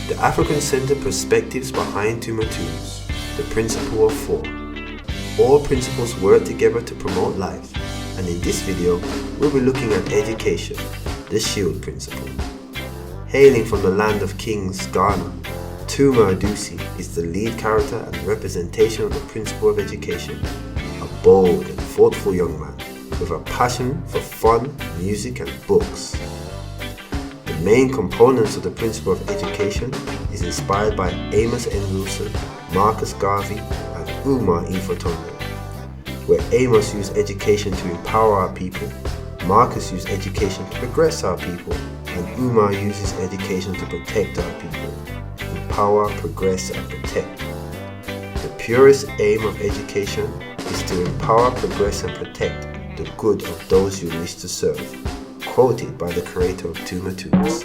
The African-centered perspectives behind Tuma tools. The principle of 4. All principles work together to promote life, and in this video we'll be looking at education, the shield principle. Hailing from the land of kings, Ghana, Tuma Adusi is the lead character and representation of the principle of education, a bold and thoughtful young man with a passion for fun, music and books. The main components of the principle of education is inspired by Amos N. Wilson, Marcus Garvey and Umar E. Fotonga, where Amos used education to empower our people, Marcus used education to progress our people, and Umar uses education to protect our people. Empower, progress and protect. The purest aim of education is to empower, progress and protect the good of those you wish to serve. Quoted by the creator of Tuma Tools.